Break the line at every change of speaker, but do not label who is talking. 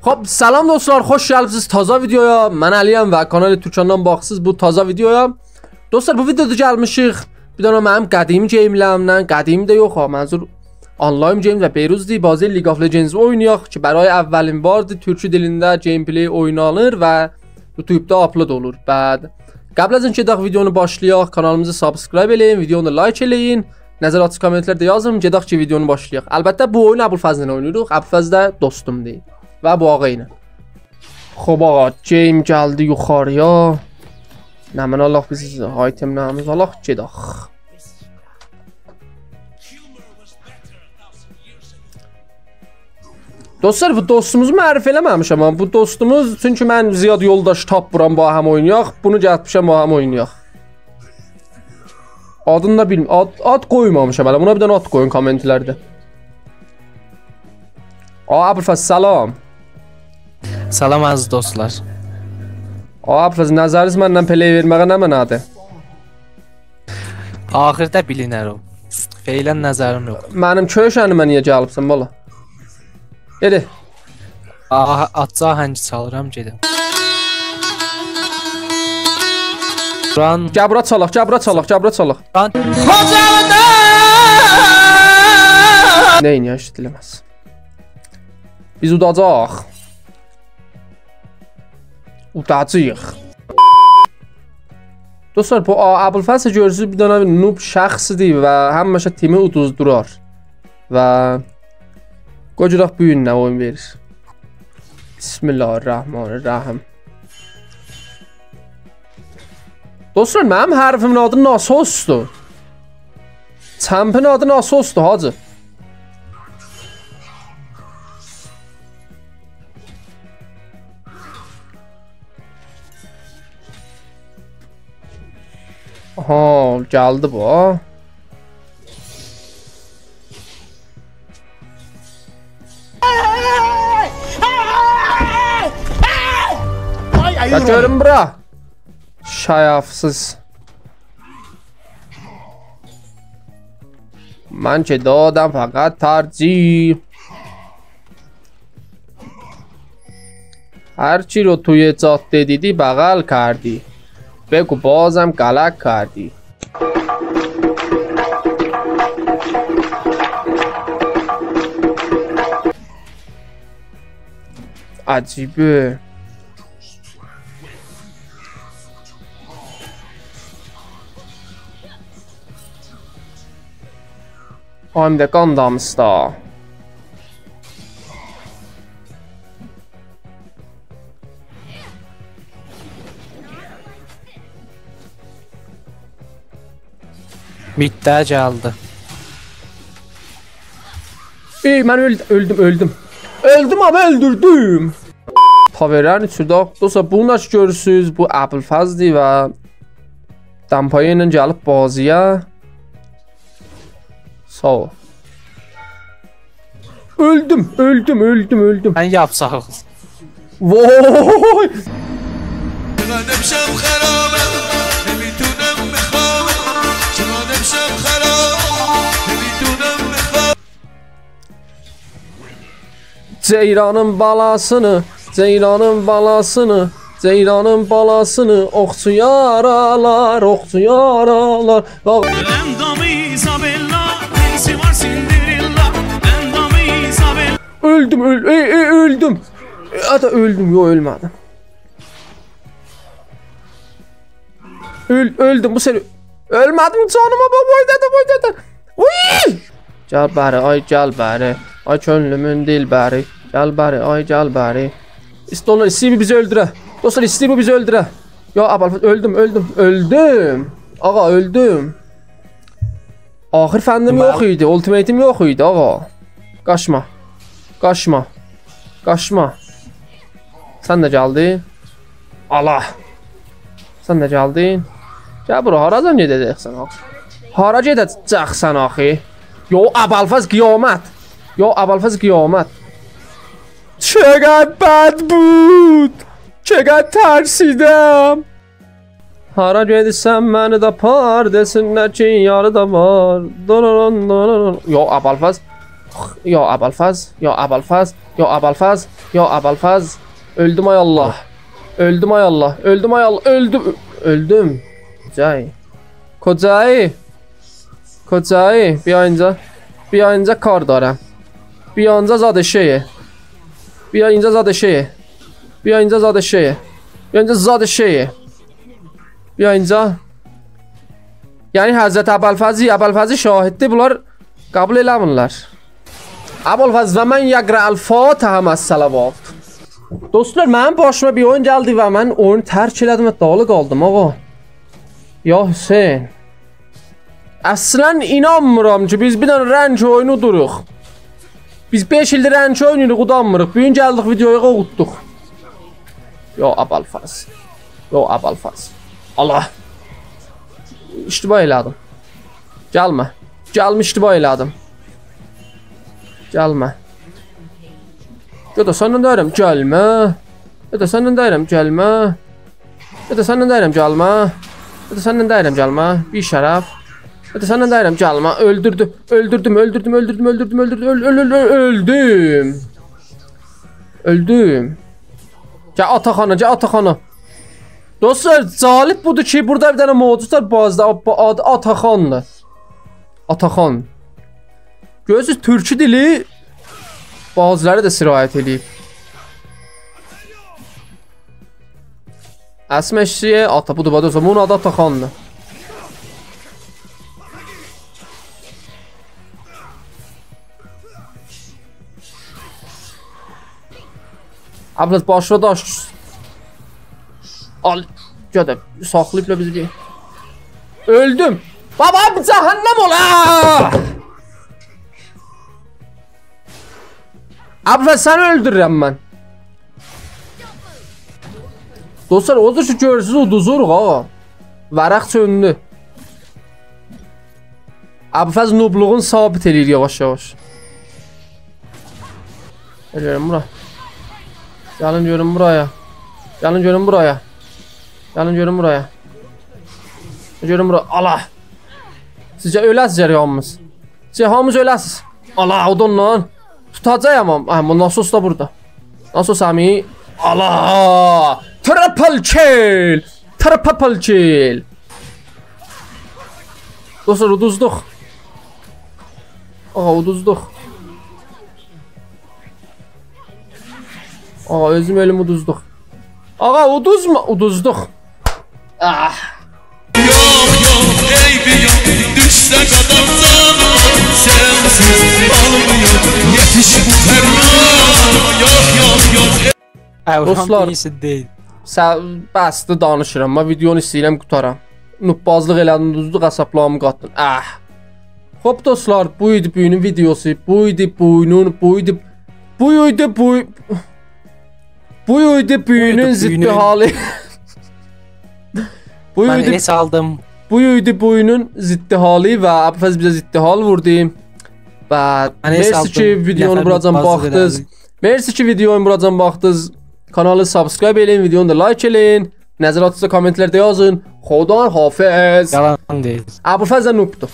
خب سلام دوستlar, خوش gəlibsiz taza videoya. Mən Əliyəm və kanal Türkçandan baxsız bu taza videoya. Dostlar, bu videoda gəlmişik bir dənə mənim qədimi game'lərimdən, qədimi də yox ha, mənzur online game və Beyruzdi bazı League of Legends oynayaq ki, برای اولین بارdır Türkçe dilində gameplay oynanır və YouTube'da upload olur. Bəd qəbl az öncə videonu başlayaq, kanalımızı subscribe eləyin, videonu like eləyin. Nəzəratı kommentlərdə yazın, gedək ki videonu başlayaq. Əlbəttə bu oyunu Əbulfəzlə oynayırıq. Əbulfəz də dostumdur və bu ağa ilə. Xoş ağa, game gəldi yuxarıya. Nə mən Allah biz itemlərimiz alaq, gedək. Dostlar, bu dostumuzu mərif eləməmişəm amma bu dostumuz, çünki mən ziyad yoldaş tapmıram bu həm oynayaq. Bunu gəlmişəm bu həm oynayaq. Adını da bilmirəm. Ad qoymamışam hələ. Buna bir dənə ad qoyun kommentlərdə. Əbulfəz salam.
Salam aziz dostlar.
Əbulfəz, nəzəriniz məndən play verməyə nə mənadır?
Axırda bilinər o. Feylən nəzərim yox.
Mənim köşənimə niyə gəlibsən bala? Gedi.
Atca həngi çalıram gedim. Buran
Gəbra çalaq, gəbra çalaq, gəbra çalaq. Neyin ya işitiləməz. Biz udacaq. Udacağıq. Dostlar, bu Əbulfəz görürsünüz bir dənə noob şəxsidir və həmişə timi uduzdurar. Və qocuraq bu gün nə oyun verir. Bismillahirrahmanirrahim. Dostlar, mənim hərfimin adı Nasosdur. Çəmpin adı Nasosdur, hacı. Aha, gəldi bu. Ya görün bura. Şayafsız. من که دادم فقط ترجیح. هرچی رو توی جاده دیدی بغل کردی. بگو بازم غلط کردی. عجیبه. Hem de Gundams'ta.
Middə gəldi.
Ben öldüm. Öldüm ama öldürdüm. Taverəni çırdaq. Dostlar, bunu da görürsünüz. Bu Əbulfəzdir və Dampaya ilə gəlib bazıya. Sağ ol. Öldüm.
Mən yapsaq.
Vay! Ceyranın balasını oxçu yaralar. Öldüm. Hatta öldüm, yok ölmedim. Öldüm bu seni. Ölmedim canıma boydadı. Uy! Gel bəri, ay gel bəri. Ay könlümün dilbəri. Gel bəri, ay gel bəri. İstonlar istəyir bizi öldürə. Dostlar, istəyir bu bizi öldürə. Ya Əbulfəz, öldüm. Ağa öldüm. Axır fəndim yox idi, ultimate'im yox idi ağa. Qaçma. Sən də gəldin. Allah. Sən də gəldin. Gəl bura, haradan gedəcəksən axı? Hara gedəcəksən axı? Yo Əbulfəz qiyamət. چقدر بد بود. چقدر ترسیدم. Hara gedirsən məni də par, desinlər ki yarı da var. Yo Əbulfəz. Ya Abalfaz. Öldüm ay Allah. Öldüm ay Allah. Öldüm ay Allah. Öldüm. Öldüm. Kocayı. Kocayı. Kocayı. Bir ayınca kar dارم. Bir ayınca zade şeyi. Bir ayınca zade şeyi. Bir ayınca zade şeyi. Bir ayınca zade şeyi. Bir ayınca. Yani Hazreti Abalfazı şahiddi, bunlar kabul eləmirlər. Abalfaz və mən yəqrə'əl Fatihə məs-salavat. Dostlar, mənim başıma bir oyun gəldi və mən oyunu tərk elədim və dağılı qaldım ağa. Ya Hüseyin. Əslən inanmıram ki biz bir dənə rənc oyunu duruq. Biz 5 ildir rənc oyunu udanmırıq. Bugün gəldik videoya qovutduq. Ya Abalfaz. Ya Abalfaz. Allah. İştiba elədim. Gəlmə. Gəlmə iştiba elədim. Gəlmə. Ya da səndən deyirəm gəlmə. Ya da səndən deyirəm gəlmə. Ya da səndən deyirəm gəlmə. Ya da səndən deyirəm gəlmə. Bir şərəf. Ya da səndən deyirəm gəlmə. Öldürdüm. Öldüm. Gəl Ataxana. Dostlar, zalib budur ki, burada bir dənə mövcud var bazda, adı Ataxandır. Ataxan. Görürsünüz, türkü dili bazıları da sirayət eləyib. Əsmə eşiyə ata budur, o zaman onun adı Ataxandır. Ablat başına daş. Al, gədə, saxlayıbla bizi bir. Öldüm. Babam cəhənnəm ola. Abla səni öldürürəm mən. Dostlar, o da şu görürsünüz uduzuruq ağa. Vərəq çöndü. Abfəz nubluğun sabit eləyir yavaş-yavaş. Gəlin bura. Gəlin görün buraya. Gəlin görün buraya. Gəlin görün buraya. Görün buraya. Allah. Sizcə öləsiz hamımız. Sizcə hamımız öləsiz. Allah odunla. Tutacağım ama. Bu Nasos da burada. Nasos ami. Allah. Triple kill. Triple kill. Dostlar uduzduq. Ağa uduzduq. Ağa özüm ölüm uduzduq. Ağa uduzma. Uduzduq. Ah.
Yok eybi yok. Düşse kadar sensiz olmuyor. Yetiş bu ferman. Yok.
Dostlar, iyisi deyil.
Bəsdir danışıram. Mən videonu istəyirəm qutaram. Nubbazlıq elədim, uduzduq, əsəblamı qatdım. Ah. Hop dostlar, bu idi bugünün videosu. Bu idi bugünün ziddi hali.
Mən elə saldım.
Bu idi bugünün ziddi hali və Abfəz bizə ziddi hal vurdu. Və mersi ki videonu buradan baxdınız. Mersi ki videoyu buradan baxdınız. Kanalı subscribe eləyin, videonu da like eləyin. Nəzəratınızda kommentlərdə yazın. Xudan hafiz.
Yalan deyil.
Abfəz də noobdur.